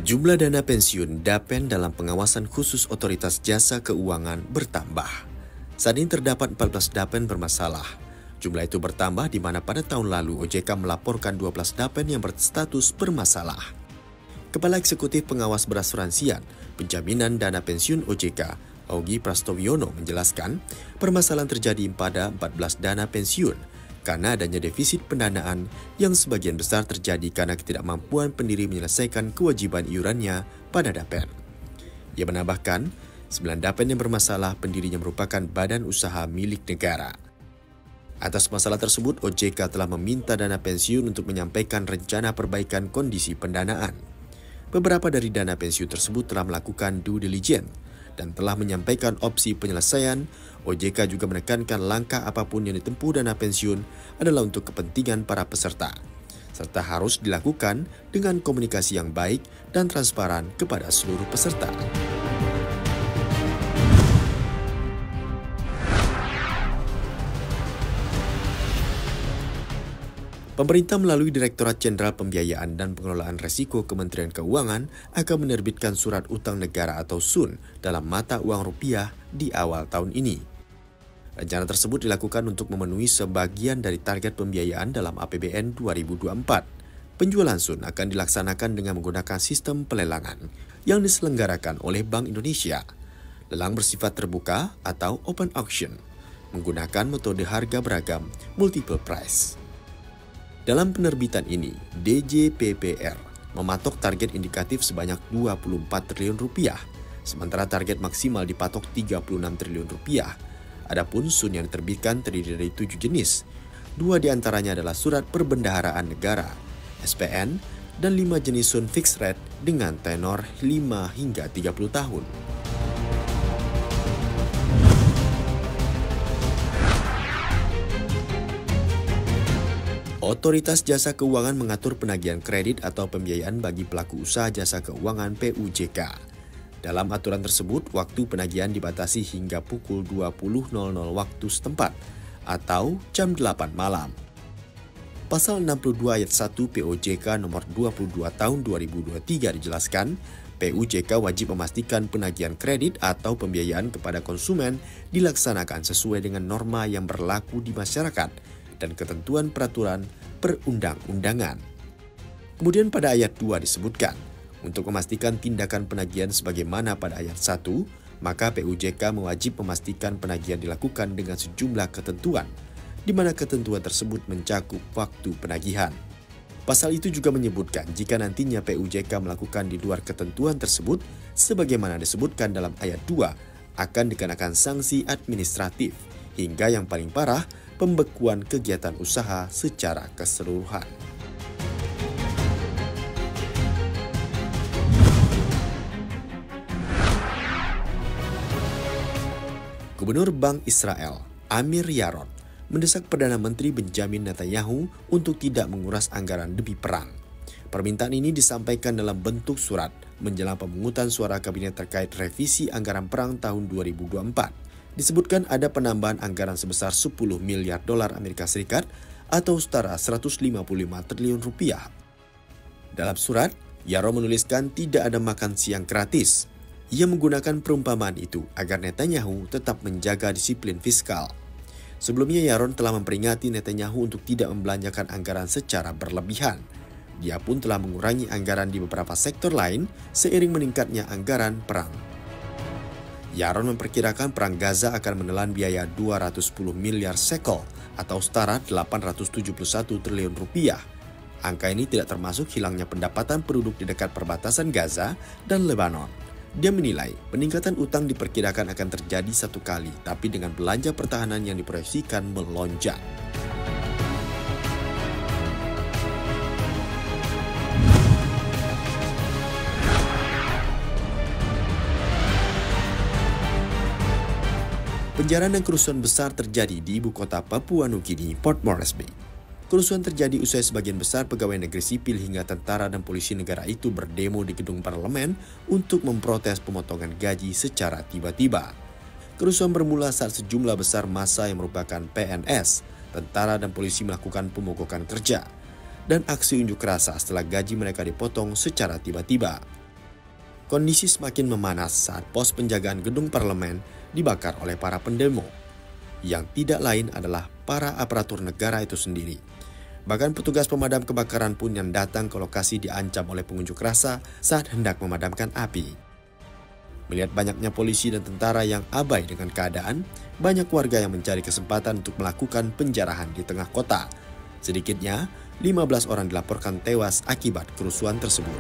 Jumlah dana pensiun DAPEN dalam pengawasan khusus Otoritas Jasa Keuangan bertambah. Saat ini terdapat 14 DAPEN bermasalah. Jumlah itu bertambah di mana pada tahun lalu OJK melaporkan 12 DAPEN yang berstatus bermasalah. Kepala Eksekutif Pengawas Berasuransian, Penjaminan Dana Pensiun OJK, Augie Prastowiono menjelaskan, permasalahan terjadi pada 14 dana pensiun karena adanya defisit pendanaan yang sebagian besar terjadi karena ketidakmampuan pendiri menyelesaikan kewajiban iurannya pada DAPEN. Ia menambahkan, 9 DAPEN yang bermasalah pendirinya merupakan badan usaha milik negara. Atas masalah tersebut, OJK telah meminta dana pensiun untuk menyampaikan rencana perbaikan kondisi pendanaan. Beberapa dari dana pensiun tersebut telah melakukan due diligence dan telah menyampaikan opsi penyelesaian. OJK juga menekankan langkah apapun yang ditempuh dana pensiun adalah untuk kepentingan para peserta, serta harus dilakukan dengan komunikasi yang baik dan transparan kepada seluruh peserta. Pemerintah melalui Direktorat Jenderal Pembiayaan dan Pengelolaan Risiko Kementerian Keuangan akan menerbitkan surat utang negara atau SUN dalam mata uang rupiah di awal tahun ini. Rencana tersebut dilakukan untuk memenuhi sebagian dari target pembiayaan dalam APBN 2024. Penjualan SUN akan dilaksanakan dengan menggunakan sistem pelelangan yang diselenggarakan oleh Bank Indonesia. Lelang bersifat terbuka atau open auction, menggunakan metode harga beragam multiple price. Dalam penerbitan ini, DJPPR mematok target indikatif sebanyak 24 triliun rupiah, sementara target maksimal dipatok 36 triliun rupiah. Adapun SUN yang diterbitkan terdiri dari 7 jenis. 2 diantaranya adalah surat perbendaharaan negara, SPN, dan 5 jenis SUN fixed rate dengan tenor 5 hingga 30 tahun. Otoritas Jasa Keuangan mengatur penagihan kredit atau pembiayaan bagi pelaku usaha jasa keuangan PUJK. Dalam aturan tersebut, waktu penagihan dibatasi hingga pukul 20.00 waktu setempat atau jam 8 malam. Pasal 62 ayat 1 POJK nomor 22 tahun 2023 dijelaskan, PUJK wajib memastikan penagihan kredit atau pembiayaan kepada konsumen dilaksanakan sesuai dengan norma yang berlaku di masyarakat dan ketentuan peraturan perundang-undangan. Kemudian pada ayat 2 disebutkan, untuk memastikan tindakan penagihan sebagaimana pada ayat 1, maka PUJK mewajib memastikan penagihan dilakukan dengan sejumlah ketentuan, di mana ketentuan tersebut mencakup waktu penagihan. Pasal itu juga menyebutkan jika nantinya PUJK melakukan di luar ketentuan tersebut, sebagaimana disebutkan dalam ayat 2, akan dikenakan sanksi administratif, hingga yang paling parah, pembekuan kegiatan usaha secara keseluruhan. Gubernur Bank Israel, Amir Yaron, mendesak Perdana Menteri Benjamin Netanyahu untuk tidak menguras anggaran demi perang. Permintaan ini disampaikan dalam bentuk surat menjelang pemungutan suara kabinet terkait revisi anggaran perang tahun 2024. Disebutkan ada penambahan anggaran sebesar 10 miliar dolar Amerika Serikat atau setara 155 triliun rupiah. Dalam surat, Yaron menuliskan tidak ada makan siang gratis. Ia menggunakan perumpamaan itu agar Netanyahu tetap menjaga disiplin fiskal. Sebelumnya Yaron telah memperingati Netanyahu untuk tidak membelanjakan anggaran secara berlebihan. Dia pun telah mengurangi anggaran di beberapa sektor lain seiring meningkatnya anggaran perang. Yaron memperkirakan perang Gaza akan menelan biaya 210 miliar shekel atau setara 871 triliun rupiah. Angka ini tidak termasuk hilangnya pendapatan penduduk di dekat perbatasan Gaza dan Lebanon. Dia menilai peningkatan utang diperkirakan akan terjadi satu kali, tapi dengan belanja pertahanan yang diproyeksikan melonjak. Penjarahan dan kerusuhan besar terjadi di ibu kota Papua Nugini, Port Moresby. Kerusuhan terjadi usai sebagian besar pegawai negeri sipil hingga tentara dan polisi negara itu berdemo di gedung parlemen untuk memprotes pemotongan gaji secara tiba-tiba. Kerusuhan bermula saat sejumlah besar massa yang merupakan PNS, tentara dan polisi melakukan pemogokan kerja, dan aksi unjuk rasa setelah gaji mereka dipotong secara tiba-tiba. Kondisi semakin memanas saat pos penjagaan gedung parlemen dibakar oleh para pendemo, yang tidak lain adalah para aparatur negara itu sendiri. Bahkan petugas pemadam kebakaran pun yang datang ke lokasi diancam oleh pengunjuk rasa saat hendak memadamkan api. Melihat banyaknya polisi dan tentara yang abai dengan keadaan, banyak warga yang mencari kesempatan untuk melakukan penjarahan di tengah kota. Sedikitnya, 15 orang dilaporkan tewas akibat kerusuhan tersebut.